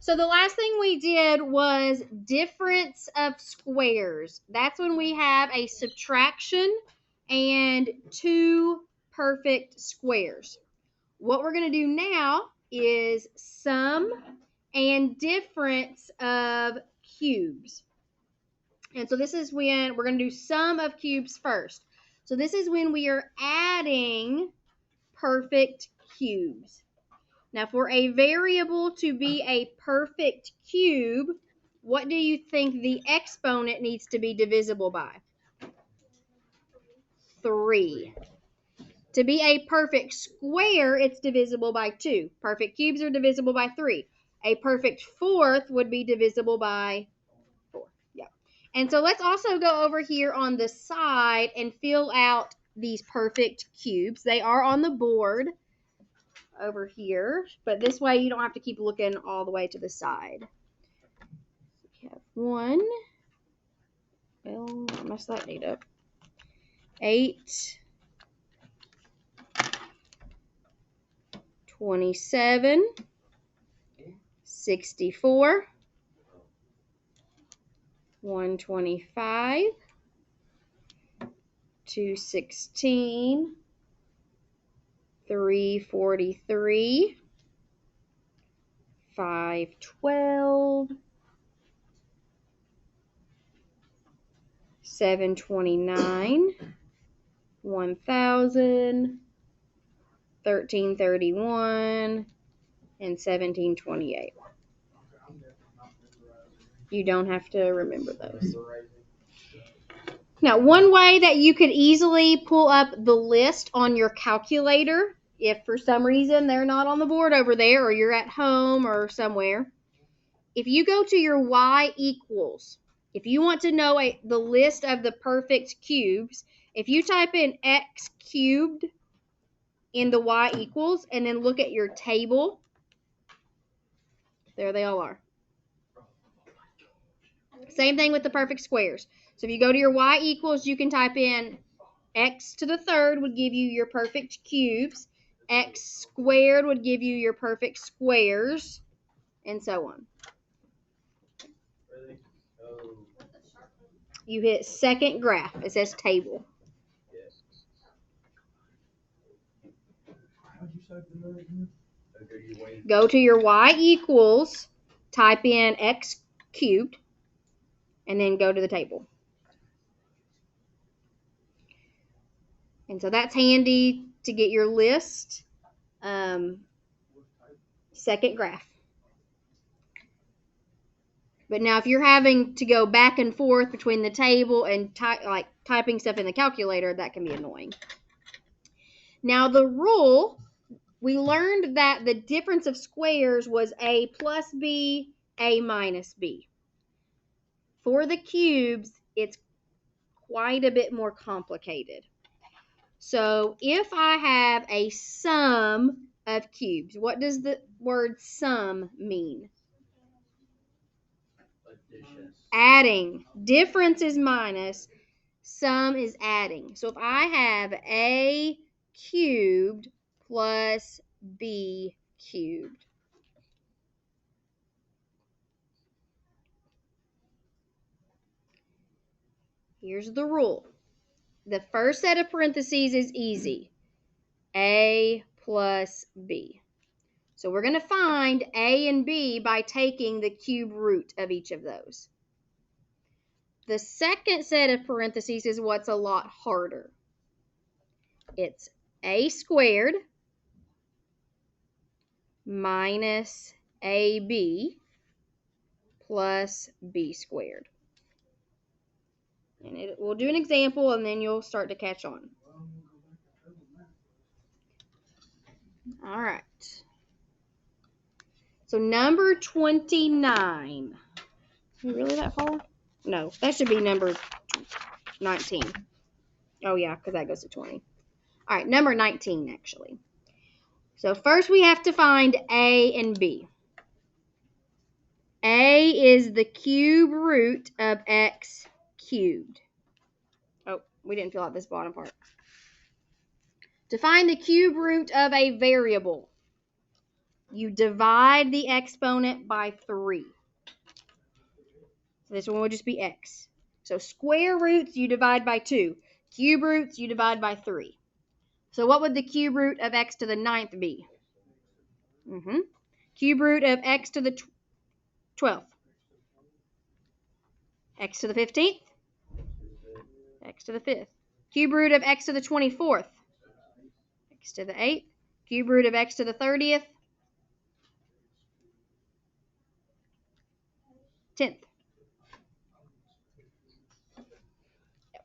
So the last thing we did was difference of squares. That's when we have a subtraction and two perfect squares. What we're going to do now is sum and difference of cubes. And so this is when we're going to do sum of cubes first. So this is when we are adding perfect cubes. Now, for a variable to be a perfect cube, what do you think the exponent needs to be divisible by? 3. To be a perfect square, it's divisible by 2. Perfect cubes are divisible by 3. A perfect fourth would be divisible by 4. Yeah. And so let's also go over here on the side and fill out these perfect cubes. They are on the board over here, but this way you don't have to keep looking all the way to the side. We have 1. Well, I messed that date up. 8. 27. 64. 125. 216. 343. 512. 729. 1000. 1331. And 1728. You don't have to remember those. Now, one way that you could easily pull up the list on your calculator, if for some reason they're not on the board over there or you're at home or somewhere, if you go to your y equals, if you want to know the list of the perfect cubes, if you type in x cubed in the y equals and then look at your table, there they all are. Same thing with the perfect squares. So if you go to your y equals, you can type in x to the third would give you your perfect cubes. X squared would give you your perfect squares, and so on. You hit second graph. It says table. Go to your y equals, type in x cubed, and then go to the table. And so that's handy to get your list. Second graph. But now if you're having to go back and forth between the table and typing stuff in the calculator, that can be annoying. Now the rule, we learned that the difference of squares was a plus b, a minus b. For the cubes, it's quite a bit more complicated. So if I have a sum of cubes, what does the word sum mean? Adding. Difference is minus. Sum is adding. So if I have a cubed plus b cubed, here's the rule. The first set of parentheses is easy. A plus b. So we're going to find a and b by taking the cube root of each of those. The second set of parentheses is what's a lot harder. It's a squared minus ab plus b squared. And we'll do an example and then you'll start to catch on. All right. So number 29. Really that far? No, that should be number 19. Oh yeah, because that goes to 20. All right, number 19 actually. So first we have to find a and b. A is the cube root of x cubed. Oh, we didn't fill out this bottom part. To find the cube root of a variable, you divide the exponent by 3. So this one would just be x. So square roots you divide by 2. Cube roots you divide by 3. So what would the cube root of x to the 9th be? Cube root of x to the 12th. X to the 15th. X to the 5th. Cube root of x to the 24th. X to the 8th. Cube root of x to the 30th. 10th.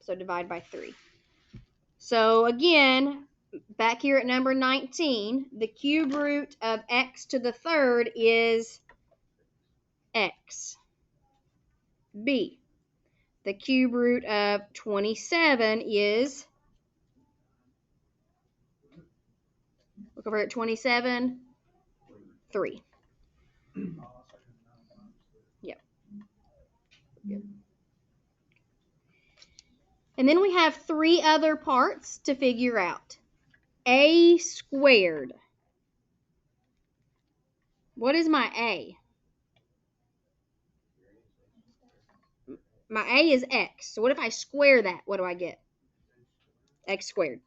So divide by 3. So again, back here at number 19, the cube root of x to the 3rd is x. B. The cube root of 27 is, look over at 27, 3. Yep. And then we have 3 other parts to figure out. A squared. What is my A? My A is x. So what if I square that? What do I get? X squared.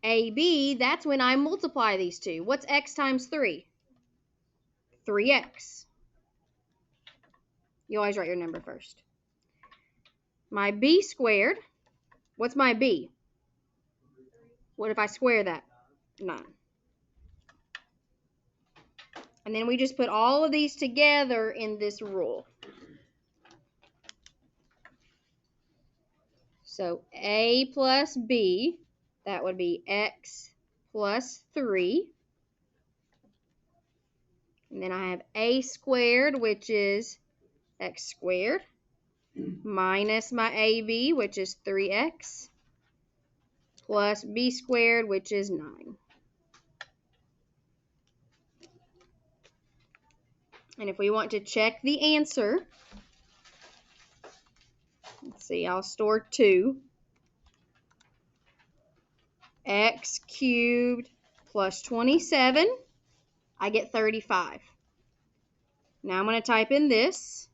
AB, that's when I multiply these two. What's x times 3? 3x. You always write your number first. My B squared, what's my B? What if I square that? 9. And then we just put all of these together in this rule. So A plus B, that would be x plus 3. And then I have A squared, which is x squared, minus my AB, which is 3x, plus B squared, which is 9. And if we want to check the answer, let's see, I'll store 2. X cubed plus 27, I get 35. Now I'm going to type in this.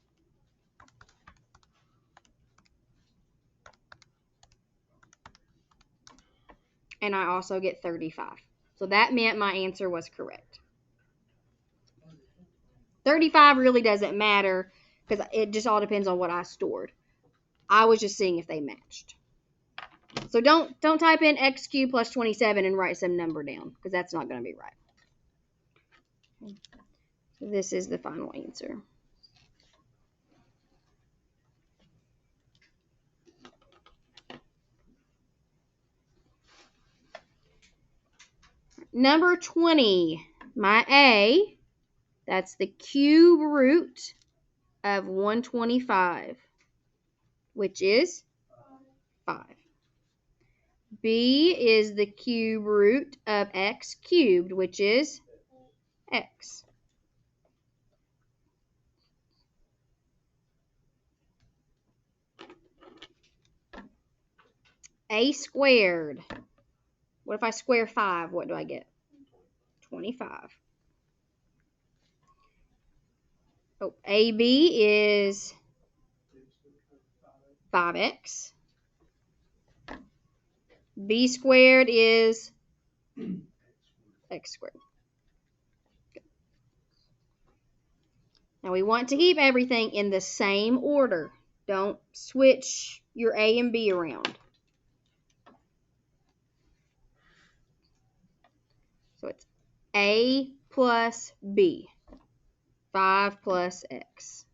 And I also get 35. So that meant my answer was correct. 35 really doesn't matter because it just all depends on what I stored. I was just seeing if they matched. So don't type in x cubed plus 27 and write some number down because that's not going to be right. So this is the final answer. Number 20, my A, that's the cube root of 125, which is 5. B is the cube root of x cubed, which is x. A squared. What if I square 5? What do I get? 25. Oh, AB is 5x. B squared is x squared. Now we want to keep everything in the same order. Don't switch your A and B around. So it's A plus B, 5 plus x.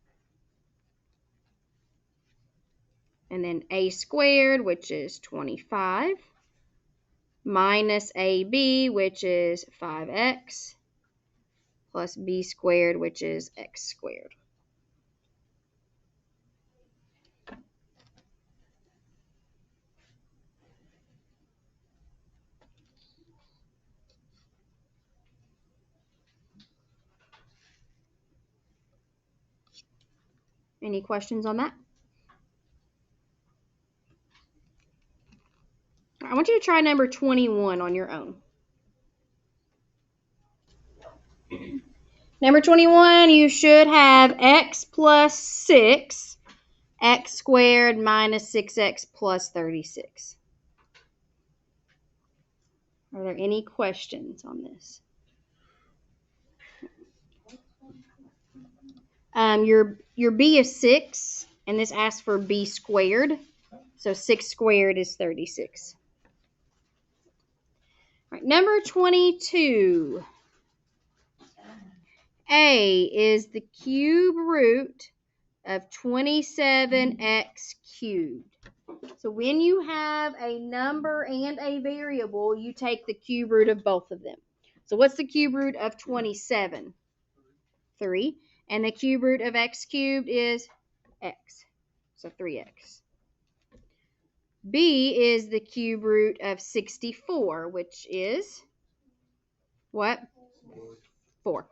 And then A squared, which is 25, minus AB, which is 5x, plus B squared, which is x squared. Any questions on that? I want you to try number 21 on your own. Number 21, you should have x plus 6, x squared minus 6x plus 36. Are there any questions on this? Your b is 6, and this asks for b squared. So 6 squared is 36. All right, number 22. A is the cube root of 27x cubed. So when you have a number and a variable, you take the cube root of both of them. So what's the cube root of 27? 3. And the cube root of x cubed is x. So 3x. B is the cube root of 64, which is what? 4.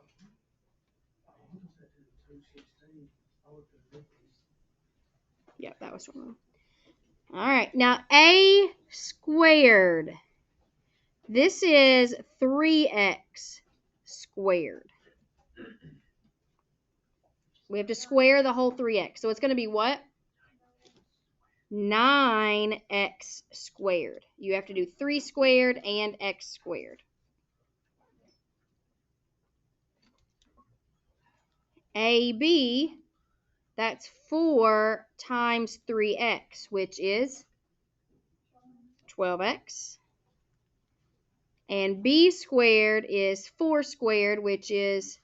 Yep, that was wrong. All right, now a squared. This is 3x squared. We have to square the whole 3x. So it's going to be what? 9x squared. You have to do 3 squared and x squared. AB, that's 4 times 3x, which is 12x. And b squared is 4 squared, which is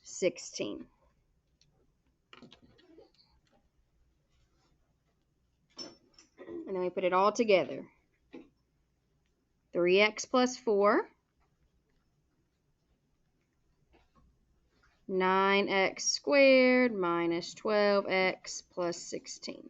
16. And then we put it all together. 3x plus 4. 9x squared minus 12x plus 16.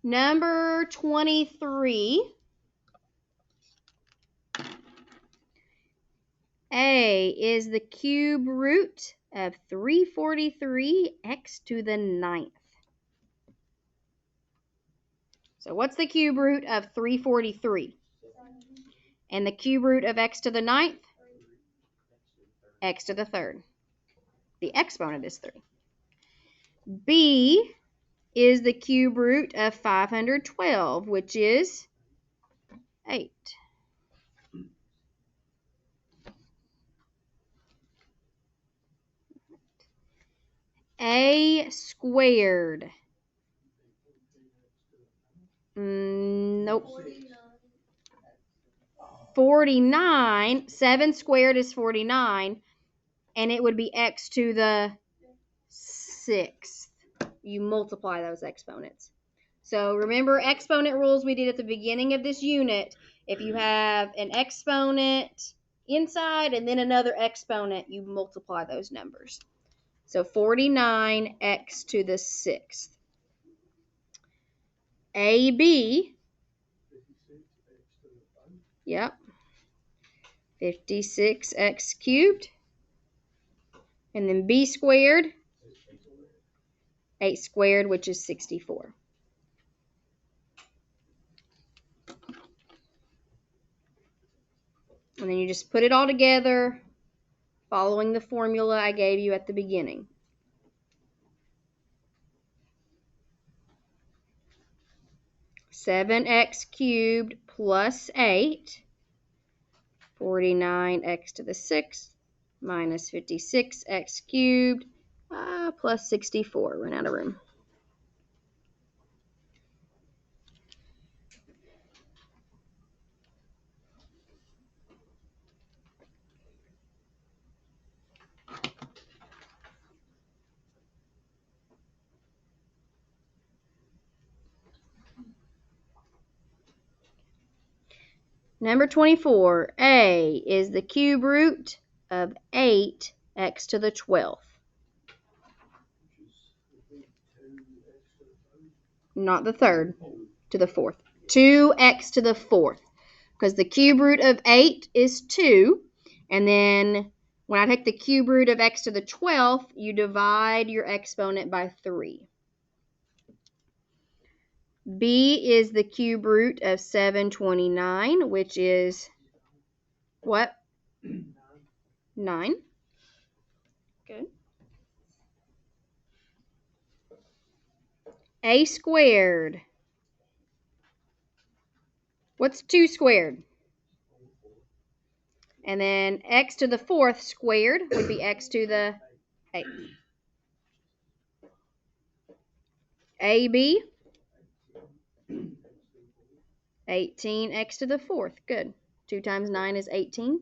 Number 23. A is the cube root of 343x to the 9th. So what's the cube root of 343? And the cube root of x to the 9th? X to the 3rd. The exponent is 3. B is the cube root of 512, which is 8. A squared. Nope. 49. 7 squared is 49. And it would be x to the 6th. You multiply those exponents. So remember exponent rules we did at the beginning of this unit. If you have an exponent inside and then another exponent, you multiply those numbers. So 49x to the 6th. AB. Yep. 56x cubed. And then b squared. 8 squared, which is 64. And then you just put it all together, following the formula I gave you at the beginning. Seven x cubed plus 8, 49x to the 6th, minus 56x cubed, plus 64. Run out of room. Number 24, A is the cube root of 8x to the 12th. Not the 3rd, to the 4th. 2x to the 4th. Because the cube root of 8 is 2. And then When I take the cube root of x to the 12th, you divide your exponent by 3. B is the cube root of 729, which is what? 9. Good. A squared. What's 2 squared? And then x to the 4th squared would be x to the 8th. AB, 18x to the 4th. Good. 2 times 9 is 18.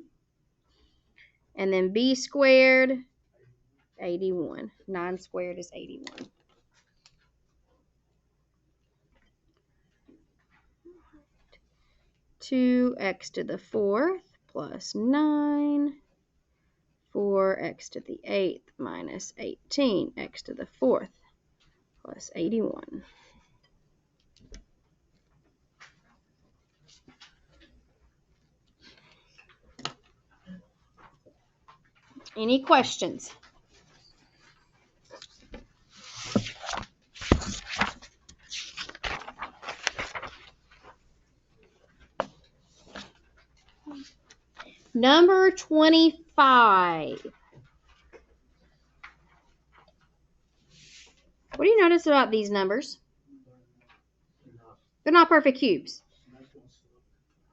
And then b squared, 81. 9 squared is 81. Two x to the 4th plus 9. 4x to the 8th minus 18. X to the 4th plus 81. Any questions? Number 25. What do you notice about these numbers? They're not perfect cubes.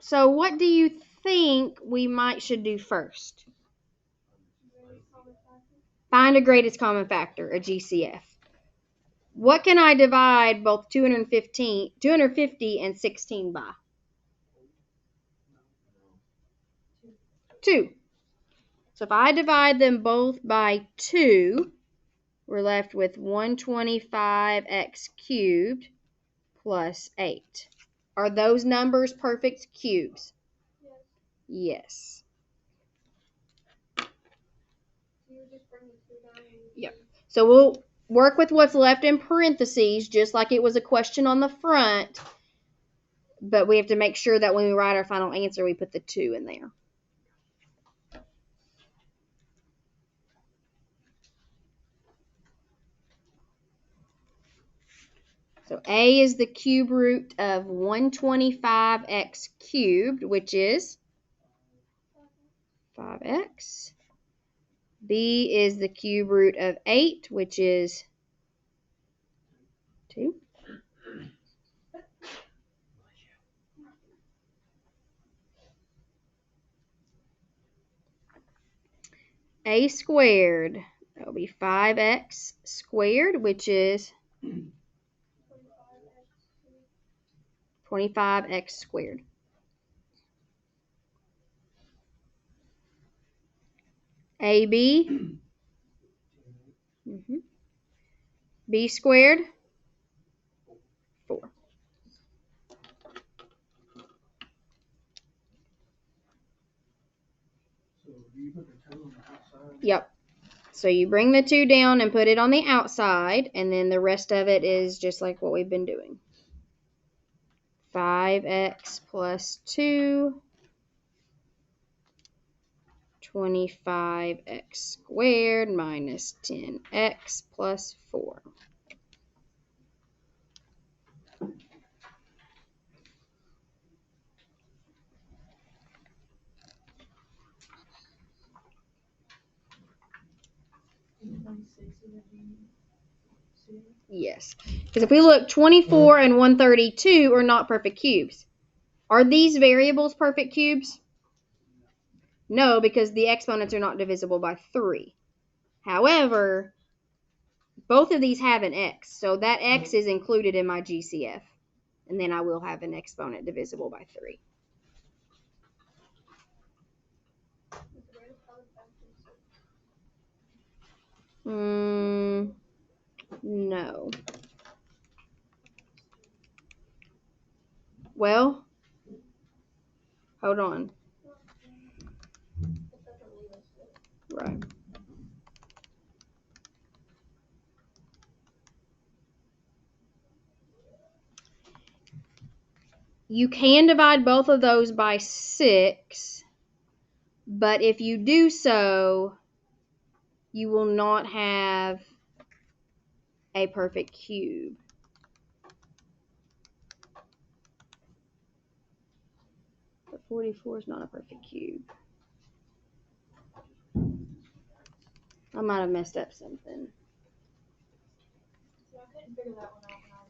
So what do you think we should do first? Find a greatest common factor, a GCF. What can I divide both 250 and 16 by? 2. So if I divide them both by 2, we're left with 125x cubed plus 8. Are those numbers perfect cubes? Yes. Yep. So we'll work with what's left in parentheses, just like it was a question on the front. But we have to make sure that when we write our final answer, we put the 2 in there. So A is the cube root of 125x cubed, which is 5x. B is the cube root of 8, which is 2. A squared, that will be 5x squared, which is 25x squared. AB, B squared, 4. Yep. So you bring the 2 down and put it on the outside, and then the rest of it is just like what we've been doing. 5x plus 2, 25x squared minus 10x plus 4. Yes, because if we look, 24 and 132 are not perfect cubes. Are these variables perfect cubes? No, because the exponents are not divisible by 3. However, both of these have an x, so that x is included in my GCF. And then I will have an exponent divisible by 3. No. Well, hold on. Right. You can divide both of those by 6, but if you do so, you will not have a perfect cube. But 44 is not a perfect cube. I might have messed up something.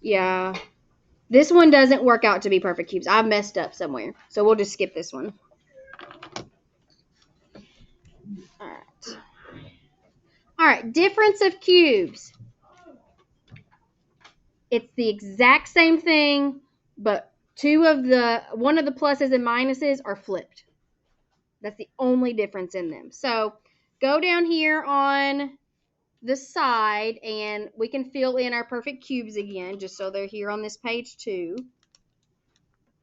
Yeah. This one doesn't work out to be perfect cubes. I've messed up somewhere. So we'll just skip this one. All right. Difference of cubes. It's the exact same thing, but one of the pluses and minuses are flipped. That's the only difference in them. So go down here on the side and we can fill in our perfect cubes again, just so they're here on this page too.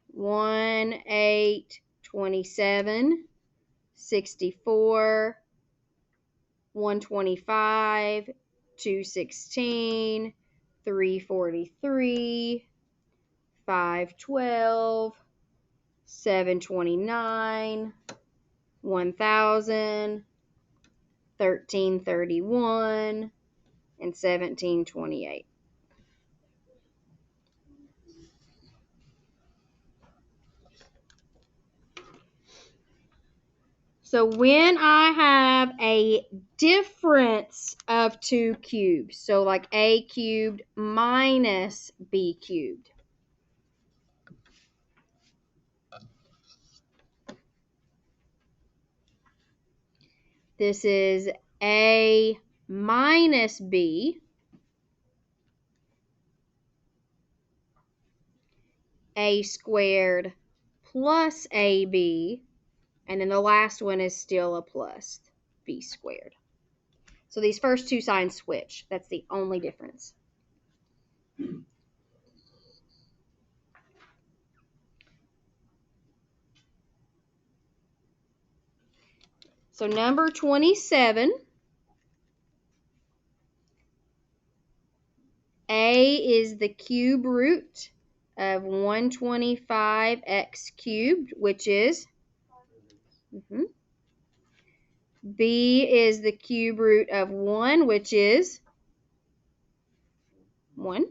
1, 8, 27, 64, 125, 216, 343, 512, 729, 1000, 1331, and 1728. So when I have a difference of two cubes, so like a cubed minus b cubed, this is a minus b, a squared plus ab, and then the last one is still a plus b squared. So these first two signs switch. That's the only difference. So number 27, a is the cube root of 125x cubed, which is b is the cube root of 1, which is 1.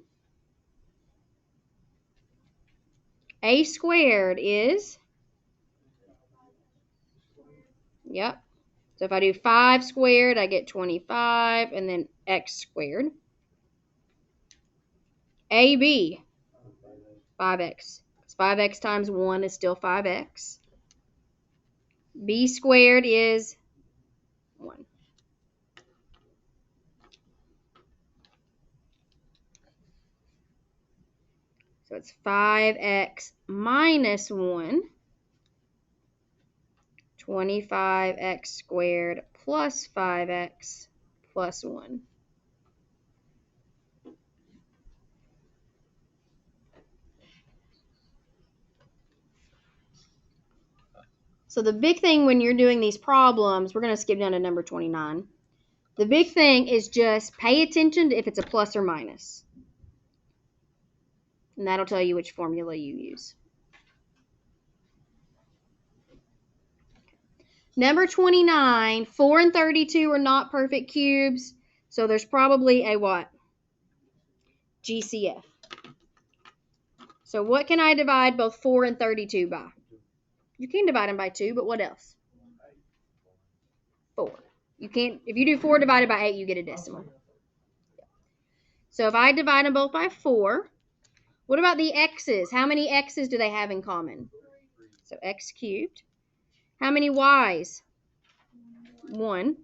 A squared is, yep. So if I do 5 squared, I get 25, and then x squared. AB, 5x. 5x times 1 is still 5x. B squared is 1. So it's 5x minus 1, 25x squared plus 5x plus 1. So the big thing when you're doing these problems, we're going to skip down to number 29. The big thing is just pay attention to if it's a plus or minus. And that'll tell you which formula you use. Number 29, 4 and 32 are not perfect cubes. So there's probably a what? GCF. So what can I divide both 4 and 32 by? You can divide them by 2, but what else? 4. You can't, if you do 4 divided by 8, you get a decimal. So if I divide them both by 4, what about the x's? How many x's do they have in common? So x cubed. How many y's? 1.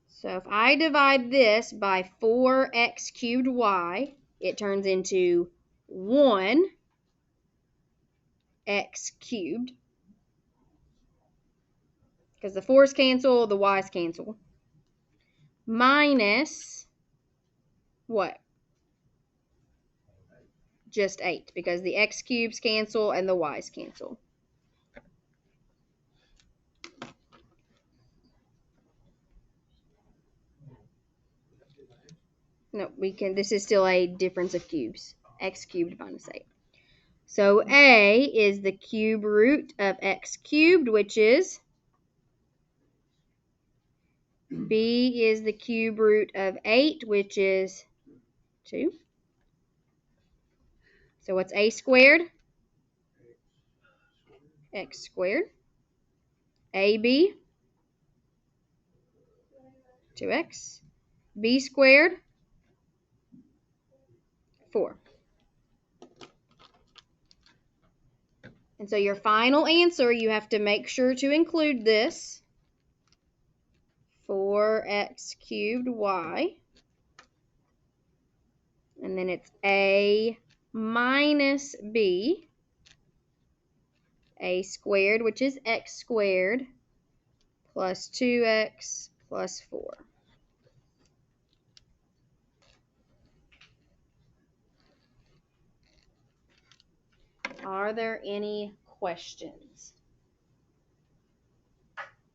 So if I divide this by 4x cubed y, it turns into 1x cubed. Because the 4's cancel, the y's cancel. Minus what? Just 8, because the x cubes cancel and the y's cancel. No, we can, this is still a difference of cubes. X cubed minus 8. So A is the cube root of x cubed, which is B is the cube root of 8, which is 2. So what's A squared? X squared. AB, 2x. B squared, 4. And so your final answer, you have to make sure to include this. 4x cubed y. And then it's A minus B. A squared, which is x squared, plus 2x plus 4. Are there any questions?